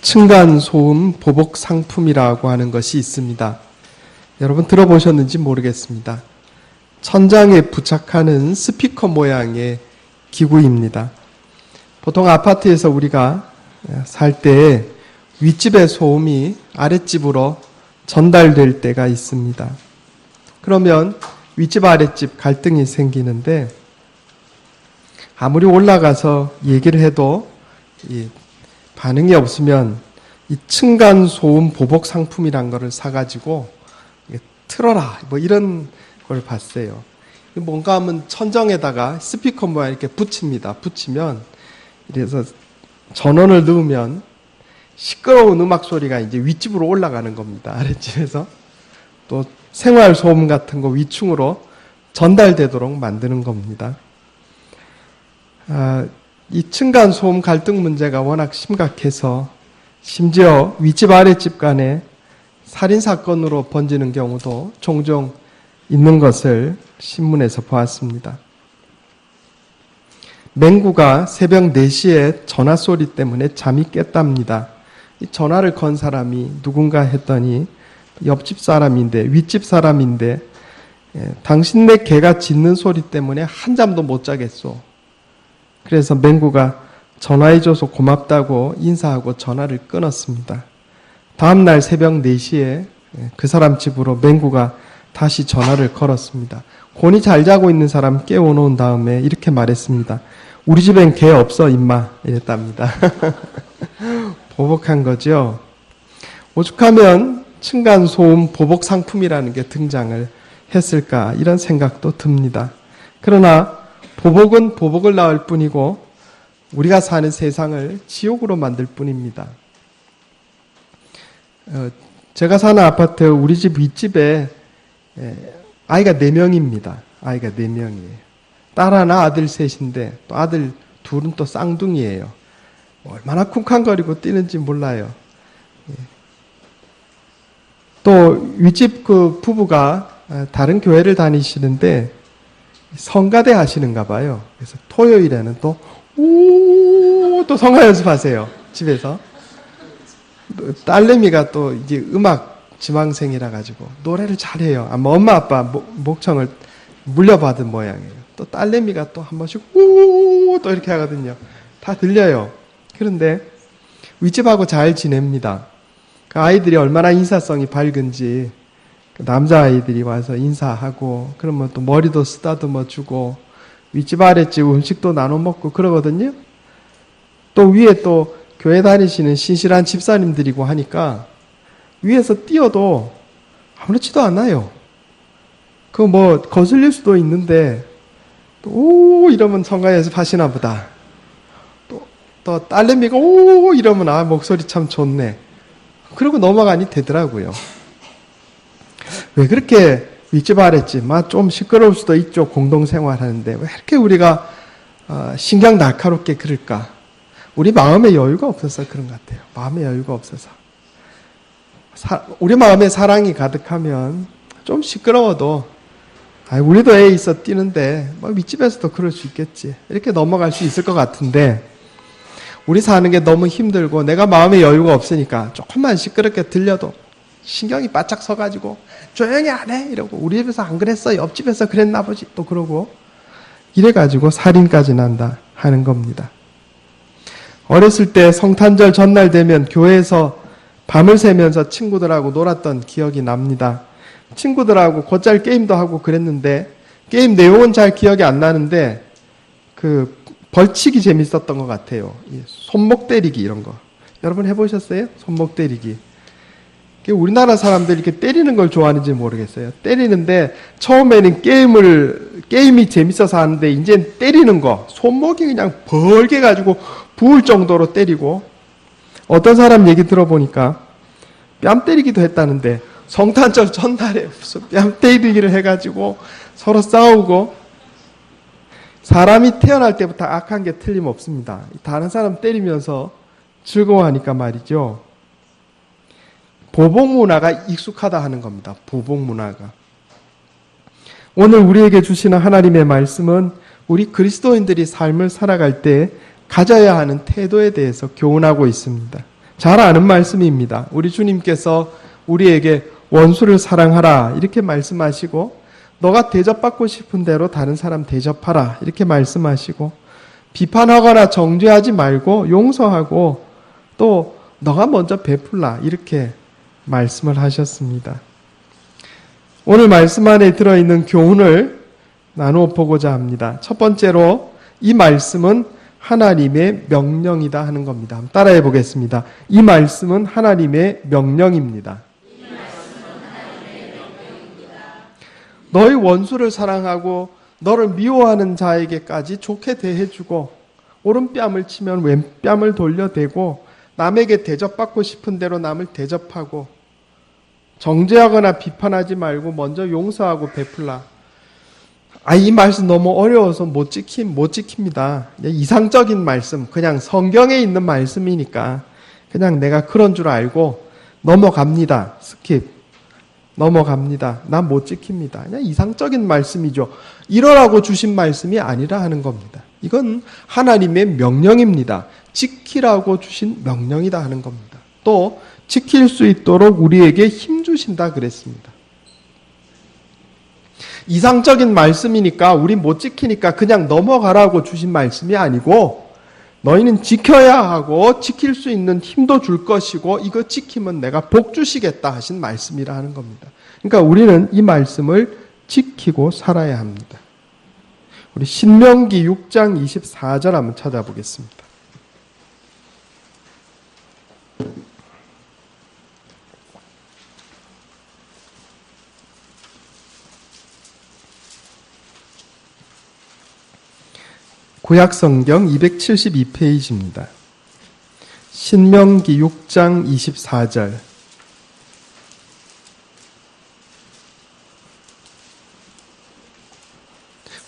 층간소음 보복 상품이라고 하는 것이 있습니다. 여러분 들어보셨는지 모르겠습니다. 천장에 부착하는 스피커 모양의 기구입니다. 보통 아파트에서 우리가 살 때 윗집의 소음이 아랫집으로 전달될 때가 있습니다. 그러면 윗집 아랫집 갈등이 생기는데 아무리 올라가서 얘기를 해도 반응이 없으면 이 층간소음 보복 상품이란 거를 사가지고 틀어라 뭐 이런 걸 봤어요. 뭔가 하면 천정에다가 스피커 모양 이렇게 붙입니다. 붙이면 이래서 전원을 넣으면 시끄러운 음악 소리가 이제 윗집으로 올라가는 겁니다. 아랫집에서. 또 생활 소음 같은 거 위층으로 전달되도록 만드는 겁니다. 이 층간 소음 갈등 문제가 워낙 심각해서 심지어 윗집 아랫집 간에 살인사건으로 번지는 경우도 종종 있는 것을 신문에서 보았습니다. 맹구가 새벽 4시에 전화소리 때문에 잠이 깼답니다. 이 전화를 건 사람이 누군가 했더니 옆집 사람인데 윗집 사람인데 당신네 개가 짖는 소리 때문에 한잠도 못 자겠소. 그래서 맹구가 전화해줘서 고맙다고 인사하고 전화를 끊었습니다. 다음날 새벽 4시에 그 사람 집으로 맹구가 다시 전화를 걸었습니다. 곤히 잘 자고 있는 사람 깨워놓은 다음에 이렇게 말했습니다. 우리 집엔 개 없어 임마 이랬답니다. 보복한 거죠. 오죽하면 층간소음 보복 상품이라는 게 등장을 했을까 이런 생각도 듭니다. 그러나 보복은 보복을 낳을 뿐이고 우리가 사는 세상을 지옥으로 만들 뿐입니다. 제가 사는 아파트 우리 집 윗집에 아이가 4명입니다. 아이가 4명이에요. 딸 하나 아들 셋인데 또 아들 둘은 또 쌍둥이에요. 얼마나 쿵쾅거리고 뛰는지 몰라요. 또 윗집 그 부부가 다른 교회를 다니시는데 성가대 하시는가 봐요. 그래서 토요일에는 또 성가 연습하세요. 집에서. 딸내미가 또 이제 음악 지망생이라 가지고 노래를 잘해요. 아마 엄마 아빠 목청을 물려받은 모양이에요. 또 딸내미가 또 한 번씩 또 이렇게 하거든요. 다 들려요. 그런데 윗집하고 잘 지냅니다. 그 아이들이 얼마나 인사성이 밝은지 남자아이들이 와서 인사하고 그러면 또 머리도 쓰다듬어 주고 윗집 아랫집 음식도 나눠 먹고 그러거든요. 또 위에 또 교회 다니시는 신실한 집사님들이고 하니까 위에서 뛰어도 아무렇지도 않아요. 그거 뭐 거슬릴 수도 있는데 또 이러면 성가 연습하시나 보다. 또 딸내미가 이러면 목소리 참 좋네. 그러고 넘어가니 되더라고요. 왜 그렇게 윗집 아랫집 좀 시끄러울 수도 있죠. 공동생활하는데 왜 이렇게 우리가 신경 날카롭게 그럴까? 우리 마음에 여유가 없어서 그런 것 같아요. 마음에 여유가 없어서. 우리 마음에 사랑이 가득하면 좀 시끄러워도 우리도 애 있어 뛰는데 윗집에서도 그럴 수 있겠지. 이렇게 넘어갈 수 있을 것 같은데 우리 사는 게 너무 힘들고 내가 마음에 여유가 없으니까 조금만 시끄럽게 들려도 신경이 바짝 서가지고 조용히 안 해 이러고 우리 집에서 안 그랬어 옆집에서 그랬나 보지 또 그러고 이래가지고 살인까지 난다 하는 겁니다. 어렸을 때 성탄절 전날 되면 교회에서 밤을 새면서 친구들하고 놀았던 기억이 납니다. 친구들하고 곧잘 게임도 하고 그랬는데 게임 내용은 잘 기억이 안 나는데 그 벌칙이 재밌었던 것 같아요. 손목 때리기 이런 거. 여러분 해보셨어요? 손목 때리기. 우리나라 사람들이 이렇게 때리는 걸 좋아하는지 모르겠어요. 때리는데 처음에는 게임이 재밌어서 하는데 이제 때리는 거 손목이 그냥 벌게 가지고 부을 정도로 때리고 어떤 사람 얘기 들어보니까 뺨 때리기도 했다는데 성탄절 전날에 무슨 뺨 때리기를 해가지고 서로 싸우고 사람이 태어날 때부터 악한 게 틀림없습니다. 다른 사람 때리면서 즐거워하니까 말이죠. 보복 문화가 익숙하다 하는 겁니다. 보복 문화가. 오늘 우리에게 주시는 하나님의 말씀은 우리 그리스도인들이 삶을 살아갈 때 가져야 하는 태도에 대해서 교훈하고 있습니다. 잘 아는 말씀입니다. 우리 주님께서 우리에게 원수를 사랑하라 이렇게 말씀하시고, 너가 대접받고 싶은 대로 다른 사람 대접하라 이렇게 말씀하시고, 비판하거나 정죄하지 말고 용서하고, 또 너가 먼저 베풀라 이렇게 말씀을 하셨습니다. 오늘 말씀 안에 들어있는 교훈을 나누어 보고자 합니다. 첫 번째로 이 말씀은 하나님의 명령이다 하는 겁니다. 한번 따라해 보겠습니다. 이 말씀은 하나님의 명령입니다. 너희 원수를 사랑하고 너를 미워하는 자에게까지 좋게 대해주고, 오른뺨을 치면 왼뺨을 돌려대고, 남에게 대접받고 싶은 대로 남을 대접하고, 정죄하거나 비판하지 말고 먼저 용서하고 베풀라. 이 말씀 너무 어려워서 못 지킵니다. 이상적인 말씀, 그냥 성경에 있는 말씀이니까 그냥 내가 그런 줄 알고 넘어갑니다. 스킵. 넘어갑니다. 난 못 지킵니다. 그냥 이상적인 말씀이죠. 이러라고 주신 말씀이 아니라 하는 겁니다. 이건 하나님의 명령입니다. 지키라고 주신 명령이다 하는 겁니다. 또 지킬 수 있도록 우리에게 힘 주신다 그랬습니다. 이상적인 말씀이니까, 우리 못 지키니까 그냥 넘어가라고 주신 말씀이 아니고, 너희는 지켜야 하고 지킬 수 있는 힘도 줄 것이고, 이거 지키면 내가 복 주시겠다 하신 말씀이라 하는 겁니다. 그러니까 우리는 이 말씀을 지키고 살아야 합니다. 우리 신명기 6장 24절 한번 찾아보겠습니다. 구약성경 272페이지입니다. 신명기 6장 24절.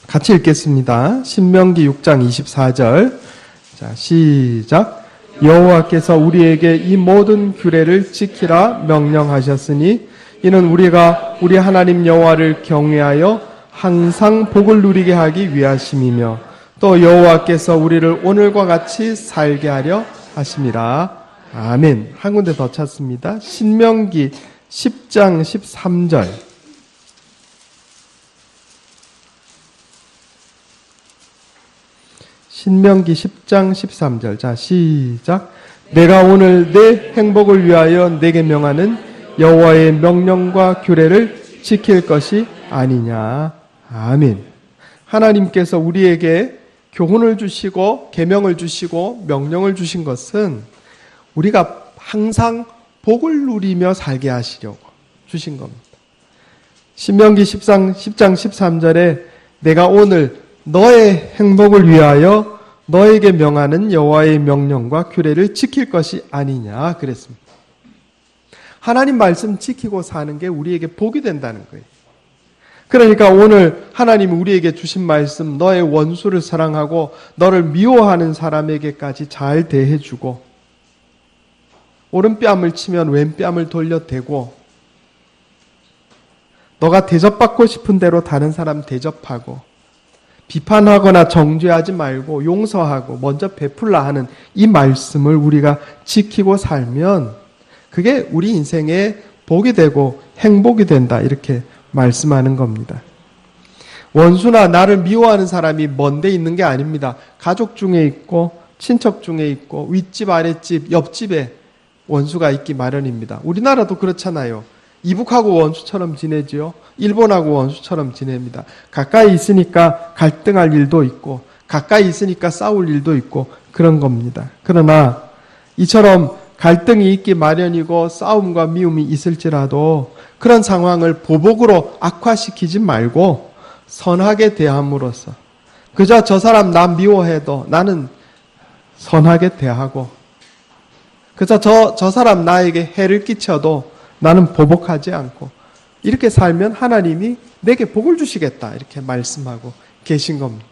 같이 읽겠습니다. 신명기 6장 24절. 자, 시작. 여호와께서 우리에게 이 모든 규례를 지키라 명령하셨으니 이는 우리가 우리 하나님 여호와를 경외하여 항상 복을 누리게 하기 위하심이며, 또 여호와께서 우리를 오늘과 같이 살게 하려 하심이라. 아멘. 한 군데 더 찾습니다. 신명기 10장 13절. 신명기 10장 13절. 자, 시작. 내가 오늘 내 행복을 위하여 내게 명하는 여호와의 명령과 규례를 지킬 것이 아니냐. 아멘. 하나님께서 우리에게 교훈을 주시고 계명을 주시고 명령을 주신 것은 우리가 항상 복을 누리며 살게 하시려고 주신 겁니다. 신명기 10장 13절에 내가 오늘 너의 행복을 위하여 너에게 명하는 여호와의 명령과 규례를 지킬 것이 아니냐 그랬습니다. 하나님 말씀 지키고 사는 게 우리에게 복이 된다는 거예요. 그러니까 오늘 하나님이 우리에게 주신 말씀, 너의 원수를 사랑하고 너를 미워하는 사람에게까지 잘 대해주고, 오른뺨을 치면 왼뺨을 돌려대고, 너가 대접받고 싶은 대로 다른 사람 대접하고, 비판하거나 정죄하지 말고 용서하고 먼저 베풀라 하는 이 말씀을 우리가 지키고 살면 그게 우리 인생의 복이 되고 행복이 된다, 이렇게 말씀하는 겁니다. 원수나 나를 미워하는 사람이 먼데 있는 게 아닙니다. 가족 중에 있고 친척 중에 있고 윗집 아랫집 옆집에 원수가 있기 마련입니다. 우리나라도 그렇잖아요. 이북하고 원수처럼 지내지요. 일본하고 원수처럼 지냅니다. 가까이 있으니까 갈등할 일도 있고 가까이 있으니까 싸울 일도 있고 그런 겁니다. 그러나 이처럼 갈등이 있기 마련이고 싸움과 미움이 있을지라도 그런 상황을 보복으로 악화시키지 말고 선하게 대함으로써, 그저 저 사람 나 미워해도 나는 선하게 대하고, 그저 저 사람 나에게 해를 끼쳐도 나는 보복하지 않고, 이렇게 살면 하나님이 내게 복을 주시겠다, 이렇게 말씀하고 계신 겁니다.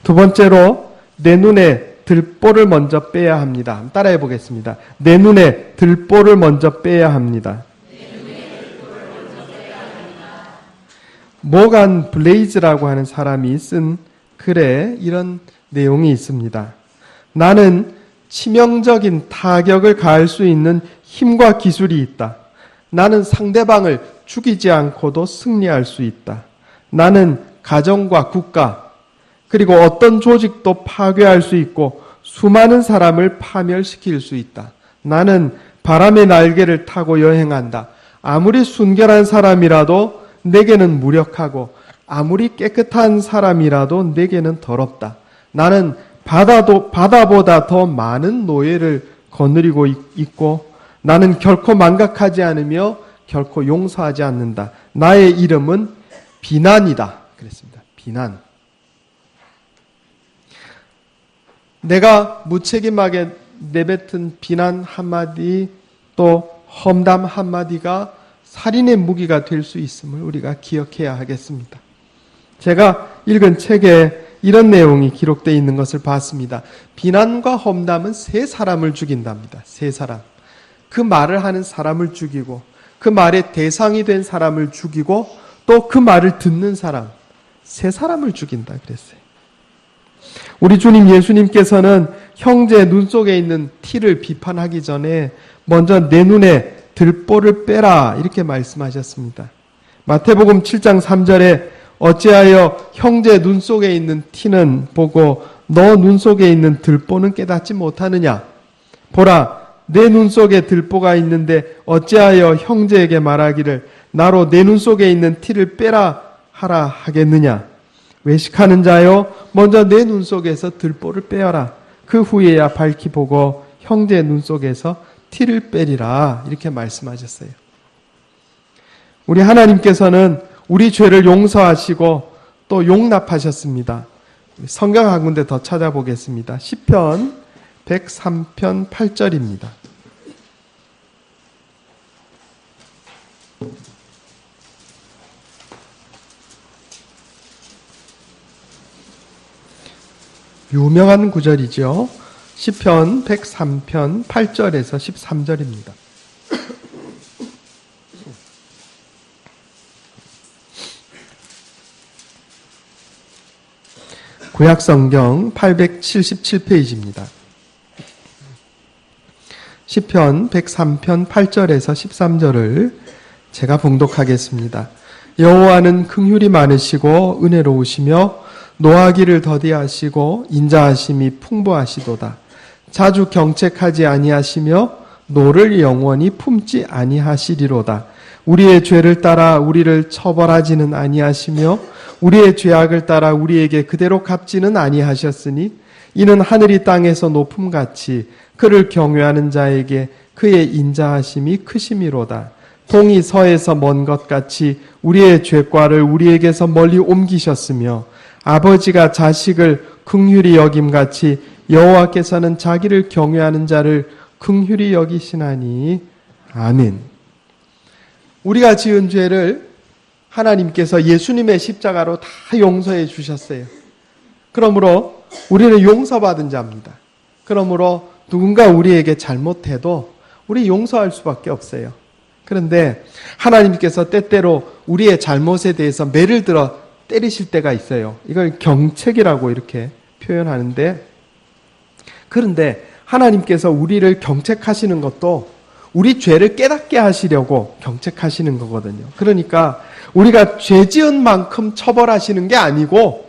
두 번째로 내 눈에 들보를 먼저 빼야 합니다. 따라해 보겠습니다. 내 눈에 들보를 먼저 빼야 합니다. 모간 블레이즈라고 하는 사람이 쓴 글에 이런 내용이 있습니다. 나는 치명적인 타격을 가할 수 있는 힘과 기술이 있다. 나는 상대방을 죽이지 않고도 승리할 수 있다. 나는 가정과 국가, 그리고 어떤 조직도 파괴할 수 있고 수많은 사람을 파멸시킬 수 있다. 나는 바람의 날개를 타고 여행한다. 아무리 순결한 사람이라도 내게는 무력하고 아무리 깨끗한 사람이라도 내게는 더럽다. 나는 바다보다 더 많은 노예를 거느리고 있고 나는 결코 망각하지 않으며 결코 용서하지 않는다. 나의 이름은 비난이다. 그랬습니다. 비난. 내가 무책임하게 내뱉은 비난 한마디 또 험담 한마디가 살인의 무기가 될 수 있음을 우리가 기억해야 하겠습니다. 제가 읽은 책에 이런 내용이 기록되어 있는 것을 봤습니다. 비난과 험담은 세 사람을 죽인답니다. 세 사람. 그 말을 하는 사람을 죽이고 그 말의 대상이 된 사람을 죽이고 또 그 말을 듣는 사람, 세 사람을 죽인다 그랬어요. 우리 주님 예수님께서는 형제 눈 속에 있는 티를 비판하기 전에 먼저 내 눈에 들보를 빼라 이렇게 말씀하셨습니다. 마태복음 7장 3절에 어찌하여 형제 눈 속에 있는 티는 보고 너 눈 속에 있는 들보는 깨닫지 못하느냐. 보라 내 눈 속에 들보가 있는데 어찌하여 형제에게 말하기를 나로 내 눈 속에 있는 티를 빼라 하라 하겠느냐. 외식하는 자여 먼저 내 눈 속에서 들보를 빼어라. 그 후에야 밝히 보고 형제 눈 속에서 티를 빼리라 이렇게 말씀하셨어요. 우리 하나님께서는 우리 죄를 용서하시고 또 용납하셨습니다. 성경 한 군데 더 찾아보겠습니다. 시편 103편 8절입니다. 유명한 구절이죠. 시편 103편 8절에서 13절입니다. 구약성경 877페이지입니다. 시편 103편 8절에서 13절을 제가 봉독하겠습니다. 여호와는 긍휼이 많으시고 은혜로우시며 노하기를 더디하시고 인자하심이 풍부하시도다. 자주 경책하지 아니하시며 노를 영원히 품지 아니하시리로다. 우리의 죄를 따라 우리를 처벌하지는 아니하시며 우리의 죄악을 따라 우리에게 그대로 갚지는 아니하셨으니 이는 하늘이 땅에서 높음같이 그를 경외하는 자에게 그의 인자하심이 크심이로다. 동이 서에서 먼 것 같이 우리의 죄과를 우리에게서 멀리 옮기셨으며 아버지가 자식을 긍휼히 여김같이 여호와께서는 자기를 경외하는 자를 긍휼히 여기시나니. 아멘. 우리가 지은 죄를 하나님께서 예수님의 십자가로 다 용서해 주셨어요. 그러므로 우리는 용서받은 자입니다. 그러므로 누군가 우리에게 잘못해도 우리 용서할 수밖에 없어요. 그런데 하나님께서 때때로 우리의 잘못에 대해서 매를 들어 때리실 때가 있어요. 이걸 경책이라고 이렇게 표현하는데, 그런데 하나님께서 우리를 경책하시는 것도 우리 죄를 깨닫게 하시려고 경책하시는 거거든요. 그러니까 우리가 죄 지은 만큼 처벌하시는 게 아니고,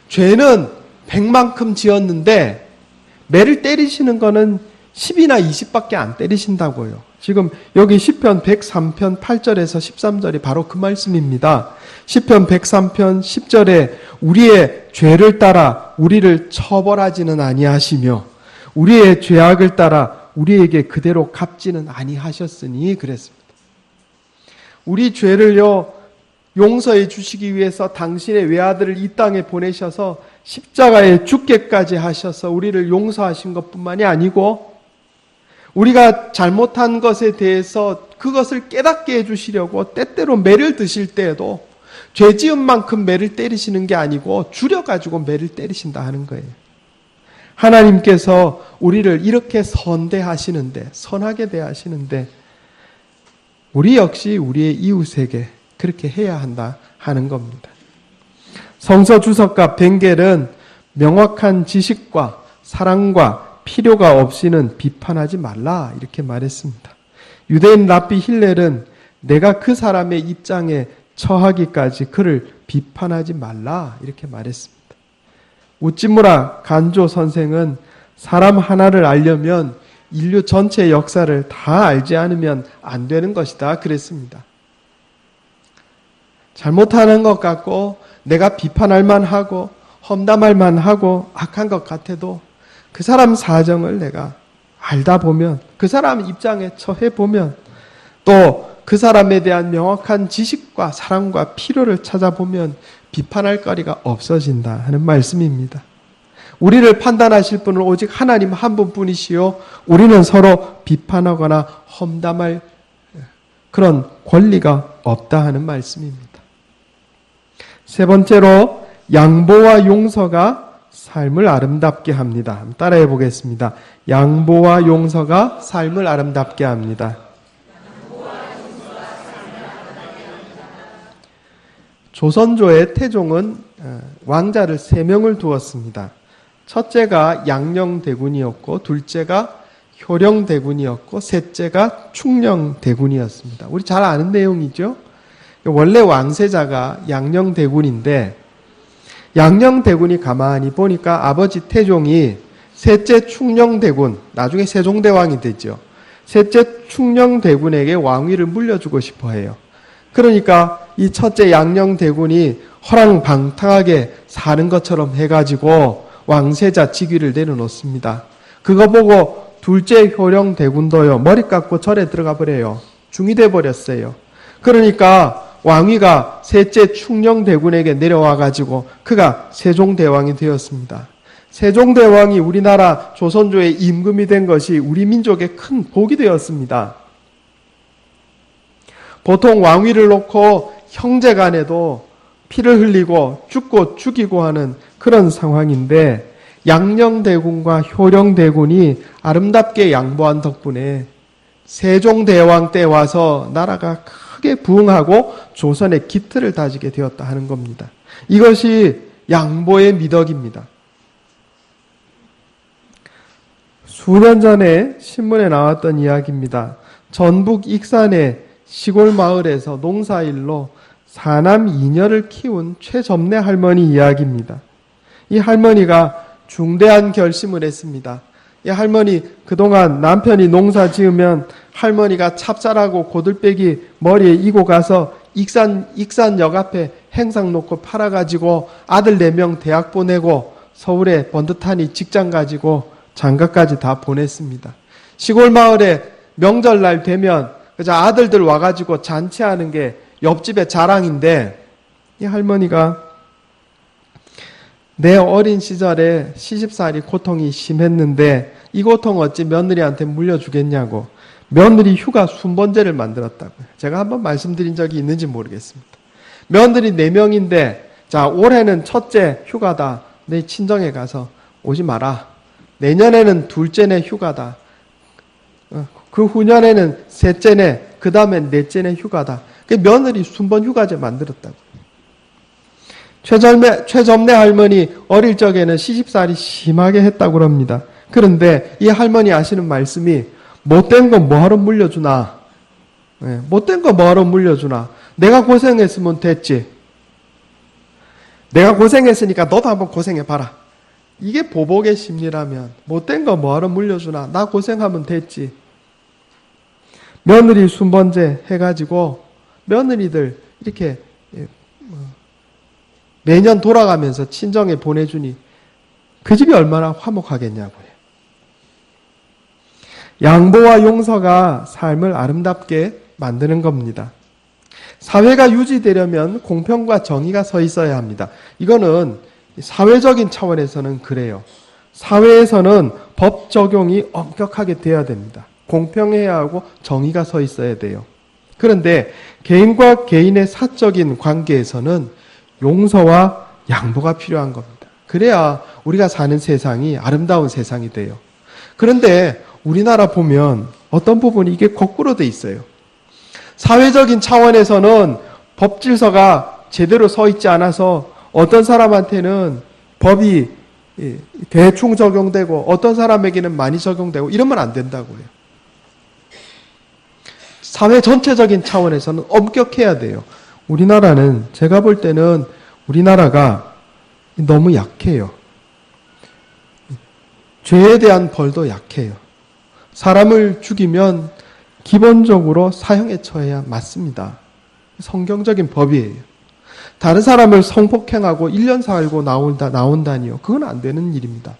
죄는 100만큼 지었는데 매를 때리시는 거는 10이나 20밖에 안 때리신다고요. 지금 여기 시편 103편 8절에서 13절이 바로 그 말씀입니다. 시편 103편 10절에 우리의 죄를 따라 우리를 처벌하지는 아니하시며 우리의 죄악을 따라 우리에게 그대로 갚지는 아니하셨으니 그랬습니다. 우리 죄를요 용서해 주시기 위해서 당신의 외아들을 이 땅에 보내셔서 십자가에 죽게까지 하셔서 우리를 용서하신 것뿐만이 아니고 우리가 잘못한 것에 대해서 그것을 깨닫게 해주시려고 때때로 매를 드실 때에도 죄 지은 만큼 매를 때리시는 게 아니고 줄여가지고 매를 때리신다 하는 거예요. 하나님께서 우리를 이렇게 선대하시는데, 선하게 대하시는데 우리 역시 우리의 이웃에게 그렇게 해야 한다 하는 겁니다. 성서 주석가 벵겔은 명확한 지식과 사랑과 필요가 없이는 비판하지 말라 이렇게 말했습니다. 유대인 랍비 힐렐은 내가 그 사람의 입장에 처하기까지 그를 비판하지 말라 이렇게 말했습니다. 우찌무라 간조 선생은 사람 하나를 알려면 인류 전체의 역사를 다 알지 않으면 안 되는 것이다 그랬습니다. 잘못하는 것 같고 내가 비판할 만하고 험담할 만하고 악한 것 같아도 그 사람 사정을 내가 알다 보면 그 사람 입장에 처해 보면 또 그 사람에 대한 명확한 지식과 사랑과 필요를 찾아보면 비판할 거리가 없어진다 하는 말씀입니다. 우리를 판단하실 분은 오직 하나님 한 분뿐이시요 우리는 서로 비판하거나 험담할 그런 권리가 없다 하는 말씀입니다. 세 번째로 양보와 용서가 삶을 아름답게 합니다. 따라해 보겠습니다. 양보와 용서가 삶을 아름답게 합니다. 조선조의 태종은 왕자를 3명을 두었습니다. 첫째가 양녕대군이었고 둘째가 효령대군이었고 셋째가 충녕대군이었습니다. 우리 잘 아는 내용이죠. 원래 왕세자가 양녕대군인데 양녕대군이 가만히 보니까 아버지 태종이 셋째 충녕대군, 나중에 세종대왕이 되죠. 셋째 충녕대군에게 왕위를 물려주고 싶어 해요. 그러니까 이 첫째 양녕대군이 허랑방탕하게 사는 것처럼 해가지고 왕세자 직위를 내려놓습니다. 그거 보고 둘째 효령대군도요, 머리 깎고 절에 들어가 버려요. 중이 돼 버렸어요. 그러니까 왕위가 셋째 충녕대군에게 내려와가지고 그가 세종대왕이 되었습니다. 세종대왕이 우리나라 조선조의 임금이 된 것이 우리 민족의 큰 복이 되었습니다. 보통 왕위를 놓고 형제간에도 피를 흘리고 죽고 죽이고 하는 그런 상황인데 양녕대군과 효령대군이 아름답게 양보한 덕분에 세종대왕 때 와서 나라가 크게 부흥하고 조선의 기틀을 다지게 되었다 하는 겁니다. 이것이 양보의 미덕입니다. 수년 전에 신문에 나왔던 이야기입니다. 전북 익산의 시골 마을에서 농사일로 사남 2녀를 키운 최점내 할머니 이야기입니다. 이 할머니가 중대한 결심을 했습니다. 이 할머니 그동안 남편이 농사 지으면 할머니가 찹쌀하고 고들빼기 머리에 이고 가서 익산역 앞에 행상 놓고 팔아가지고 아들 4명 대학 보내고 서울에 번듯하니 직장 가지고 장가까지 다 보냈습니다. 시골 마을에 명절날 되면 그저 아들들 와가지고 잔치하는 게 옆집의 자랑인데 이 할머니가 내 어린 시절에 시집살이 고통이 심했는데 이 고통 어찌 며느리한테 물려주겠냐고 며느리 휴가 순번제를 만들었다고요. 제가 한번 말씀드린 적이 있는지 모르겠습니다. 며느리 4명인데 자 올해는 첫째 휴가다. 내 친정에 가서 오지 마라. 내년에는 둘째네 휴가다. 그 후년에는 셋째네, 그 다음엔 넷째네 휴가다. 그 며느리 순번 휴가제 만들었다고. 최점내 할머니 어릴 적에는 시집살이 심하게 했다고 합니다. 그런데 이 할머니 하시는 말씀이 못된 거 뭐하러 물려주나? 못된 거 뭐하러 물려주나? 내가 고생했으면 됐지. 내가 고생했으니까 너도 한번 고생해봐라. 이게 보복의 심리라면 못된 거 뭐하러 물려주나? 나 고생하면 됐지. 며느리 순번제 해가지고 며느리들 이렇게 매년 돌아가면서 친정에 보내주니 그 집이 얼마나 화목하겠냐고요. 양보와 용서가 삶을 아름답게 만드는 겁니다. 사회가 유지되려면 공평과 정의가 서 있어야 합니다. 이거는 사회적인 차원에서는 그래요. 사회에서는 법 적용이 엄격하게 돼야 됩니다. 공평해야 하고 정의가 서 있어야 돼요. 그런데 개인과 개인의 사적인 관계에서는 용서와 양보가 필요한 겁니다. 그래야 우리가 사는 세상이 아름다운 세상이 돼요. 그런데 우리나라 보면 어떤 부분이 이게 거꾸로 돼 있어요. 사회적인 차원에서는 법 질서가 제대로 서 있지 않아서 어떤 사람한테는 법이 대충 적용되고 어떤 사람에게는 많이 적용되고 이러면 안 된다고요. 사회 전체적인 차원에서는 엄격해야 돼요. 우리나라는 제가 볼 때는 우리나라가 너무 약해요. 죄에 대한 벌도 약해요. 사람을 죽이면 기본적으로 사형에 처해야 맞습니다. 성경적인 법이에요. 다른 사람을 성폭행하고 1년 살고 나온다니요. 그건 안 되는 일입니다.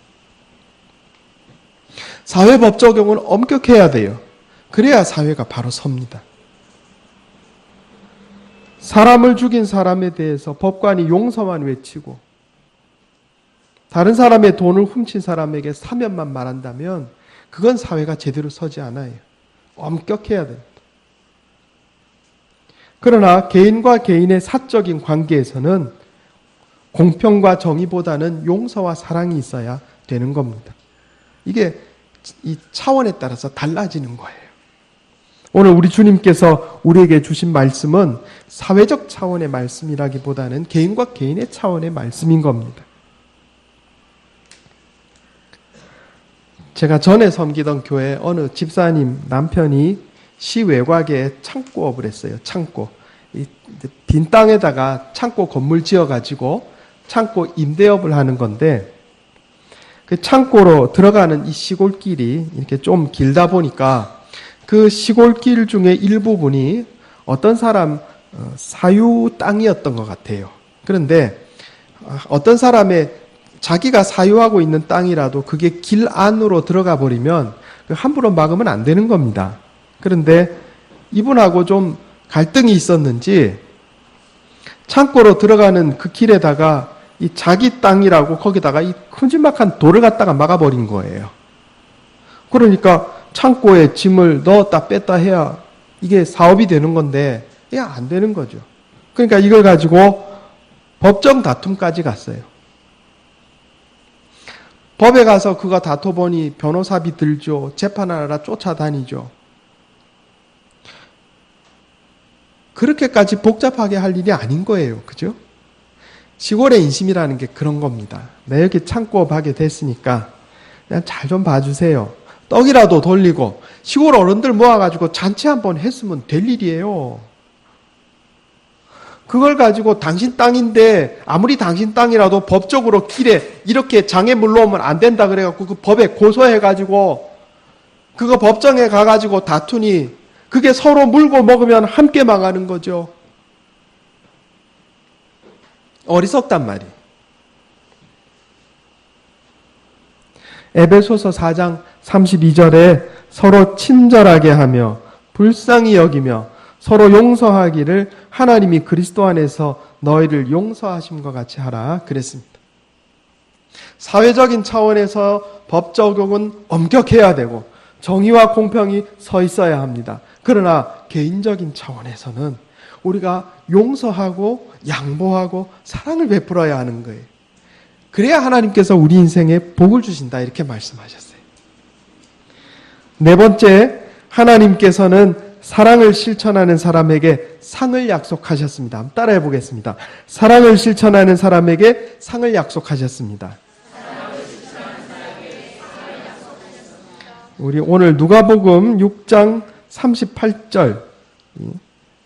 사회법 적용은 엄격해야 돼요. 그래야 사회가 바로 섭니다. 사람을 죽인 사람에 대해서 법관이 용서만 외치고 다른 사람의 돈을 훔친 사람에게 사면만 말한다면 그건 사회가 제대로 서지 않아요. 엄격해야 됩니다. 그러나 개인과 개인의 사적인 관계에서는 공평과 정의보다는 용서와 사랑이 있어야 되는 겁니다. 이게 이 차원에 따라서 달라지는 거예요. 오늘 우리 주님께서 우리에게 주신 말씀은 사회적 차원의 말씀이라기보다는 개인과 개인의 차원의 말씀인 겁니다. 제가 전에 섬기던 교회 어느 집사님 남편이 시외곽에 창고업을 했어요. 창고. 빈 땅에다가 창고 건물 지어가지고 창고 임대업을 하는 건데 그 창고로 들어가는 이 시골길이 이렇게 좀 길다 보니까 그 시골길 중에 일부분이 어떤 사람 사유 땅이었던 것 같아요. 그런데 어떤 사람의 자기가 사유하고 있는 땅이라도 그게 길 안으로 들어가 버리면 함부로 막으면 안 되는 겁니다. 그런데 이분하고 좀 갈등이 있었는지 창고로 들어가는 그 길에다가 이 자기 땅이라고 거기다가 이 큼지막한 돌을 갖다가 막아버린 거예요. 그러니까 창고에 짐을 넣었다 뺐다 해야 이게 사업이 되는 건데 이게 안 되는 거죠. 그러니까 이걸 가지고 법정 다툼까지 갔어요. 법에 가서 그거 다퉈보니 변호사비 들죠. 재판하느라 쫓아다니죠. 그렇게까지 복잡하게 할 일이 아닌 거예요. 그죠? 시골의 인심이라는 게 그런 겁니다. 내 여기 창고업 하게 됐으니까 그냥 잘 좀 봐주세요. 떡이라도 돌리고 시골 어른들 모아가지고 잔치 한번 했으면 될 일이에요. 그걸 가지고 당신 땅인데 아무리 당신 땅이라도 법적으로 길에 이렇게 장애 물러오면 안 된다 그래갖고 그 법에 고소해가지고 그거 법정에 가가지고 다투니 그게 서로 물고 먹으면 함께 망하는 거죠. 어리석단 말이에요. 에베소서 4장 32절에 서로 친절하게 하며 불쌍히 여기며 서로 용서하기를 하나님이 그리스도 안에서 너희를 용서하심과 같이 하라 그랬습니다. 사회적인 차원에서 법 적용은 엄격해야 되고 정의와 공평이 서 있어야 합니다. 그러나 개인적인 차원에서는 우리가 용서하고 양보하고 사랑을 베풀어야 하는 거예요. 그래야 하나님께서 우리 인생에 복을 주신다 이렇게 말씀하셨어요. 네 번째, 하나님께서는 사랑을 실천하는 사람에게 상을 약속하셨습니다. 한번 따라해 보겠습니다. 사랑을 실천하는 사람에게 상을 약속하셨습니다. 우리 오늘 누가복음 6장 38절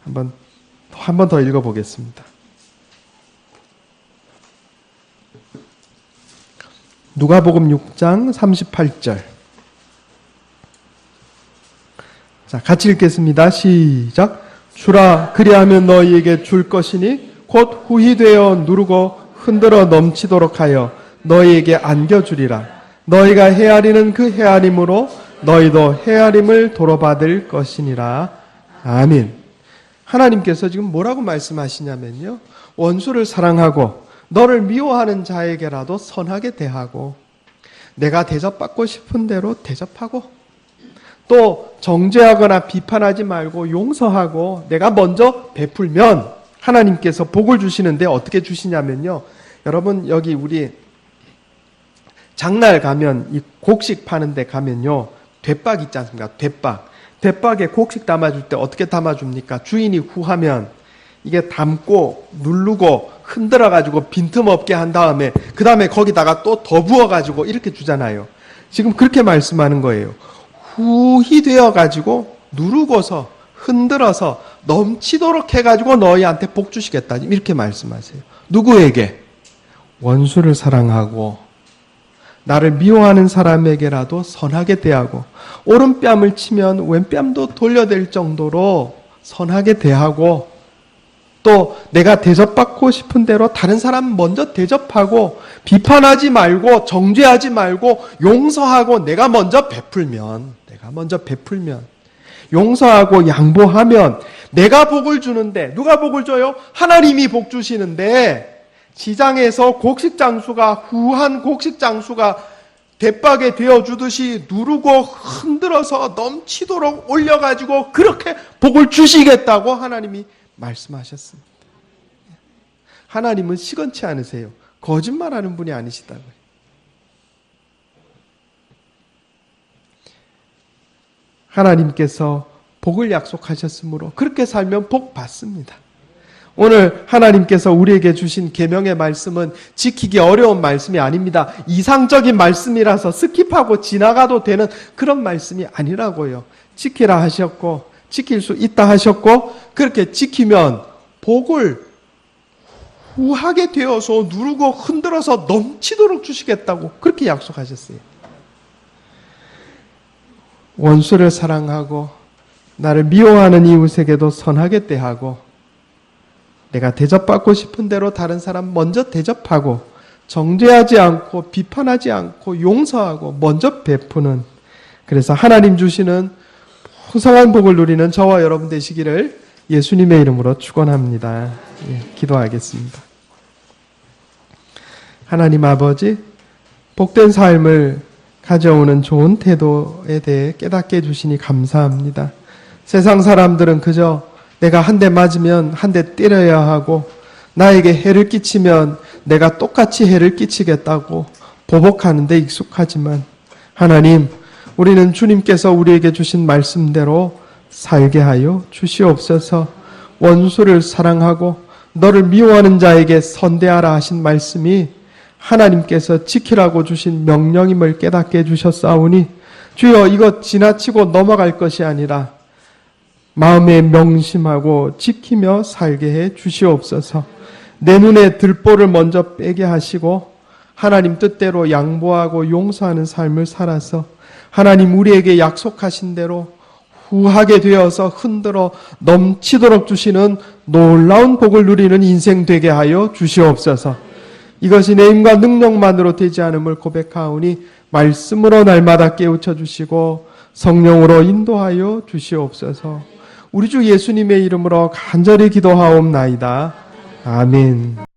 한 번 더 읽어보겠습니다. 누가복음 6장 38절. 자, 같이 읽겠습니다. 시작. 주라 그리하면 너희에게 줄 것이니 곧 후히 되어 누르고 흔들어 넘치도록 하여 너희에게 안겨주리라. 너희가 헤아리는 그 헤아림으로 너희도 헤아림을 도로받을 것이니라. 아멘. 하나님께서 지금 뭐라고 말씀하시냐면요. 원수를 사랑하고 너를 미워하는 자에게라도 선하게 대하고 내가 대접받고 싶은 대로 대접하고 또 정죄하거나 비판하지 말고 용서하고 내가 먼저 베풀면 하나님께서 복을 주시는데 어떻게 주시냐면요. 여러분 여기 우리 장날 가면 이 곡식 파는 데 가면요. 대박 있지 않습니까? 대박에 곡식 담아줄 때 어떻게 담아줍니까? 주인이 후하면 이게 담고 누르고 흔들어가지고 빈틈없게 한 다음에 그 다음에 거기다가 또 더 부어가지고 이렇게 주잖아요. 지금 그렇게 말씀하는 거예요. 후히 되어가지고 누르고서 흔들어서 넘치도록 해가지고 너희한테 복 주시겠다. 이렇게 말씀하세요. 누구에게? 원수를 사랑하고 나를 미워하는 사람에게라도 선하게 대하고 오른뺨을 치면 왼뺨도 돌려댈 정도로 선하게 대하고 또 내가 대접받고 싶은 대로 다른 사람 먼저 대접하고 비판하지 말고 정죄하지 말고 용서하고 내가 먼저 베풀면 용서하고 양보하면 내가 복을 주는데 누가 복을 줘요? 하나님이 복 주시는데 시장에서 곡식장수가 후한 곡식장수가 대박에 되어주듯이 누르고 흔들어서 넘치도록 올려가지고 그렇게 복을 주시겠다고 하나님이 말씀하셨습니다. 하나님은 시건치 않으세요. 거짓말하는 분이 아니시다고요. 하나님께서 복을 약속하셨으므로 그렇게 살면 복 받습니다. 오늘 하나님께서 우리에게 주신 계명의 말씀은 지키기 어려운 말씀이 아닙니다. 이상적인 말씀이라서 스킵하고 지나가도 되는 그런 말씀이 아니라고요. 지키라 하셨고 지킬 수 있다 하셨고 그렇게 지키면 복을 후하게 되어서 누르고 흔들어서 넘치도록 주시겠다고 그렇게 약속하셨어요. 원수를 사랑하고 나를 미워하는 이웃에게도 선하게 대하고 내가 대접받고 싶은 대로 다른 사람 먼저 대접하고 정죄하지 않고 비판하지 않고 용서하고 먼저 베푸는 그래서 하나님 주시는 풍성한 복을 누리는 저와 여러분 되시기를 예수님의 이름으로 축원합니다. 기도하겠습니다. 하나님 아버지 복된 삶을 가져오는 좋은 태도에 대해 깨닫게 해주시니 감사합니다. 세상 사람들은 그저 내가 한 대 맞으면 한 대 때려야 하고 나에게 해를 끼치면 내가 똑같이 해를 끼치겠다고 보복하는 데 익숙하지만 하나님 우리는 주님께서 우리에게 주신 말씀대로 살게 하여 주시옵소서. 원수를 사랑하고 너를 미워하는 자에게 선대하라 하신 말씀이 하나님께서 지키라고 주신 명령임을 깨닫게 해주셨사오니 주여 이것 지나치고 넘어갈 것이 아니라 마음에 명심하고 지키며 살게 해 주시옵소서. 내 눈에 들보를 먼저 빼게 하시고 하나님 뜻대로 양보하고 용서하는 삶을 살아서 하나님 우리에게 약속하신 대로 후하게 되어서 흔들어 넘치도록 주시는 놀라운 복을 누리는 인생 되게 하여 주시옵소서. 이것이 내 힘과 능력만으로 되지 않음을 고백하오니 말씀으로 날마다 깨우쳐 주시고 성령으로 인도하여 주시옵소서. 우리 주 예수님의 이름으로 간절히 기도하옵나이다. 아멘.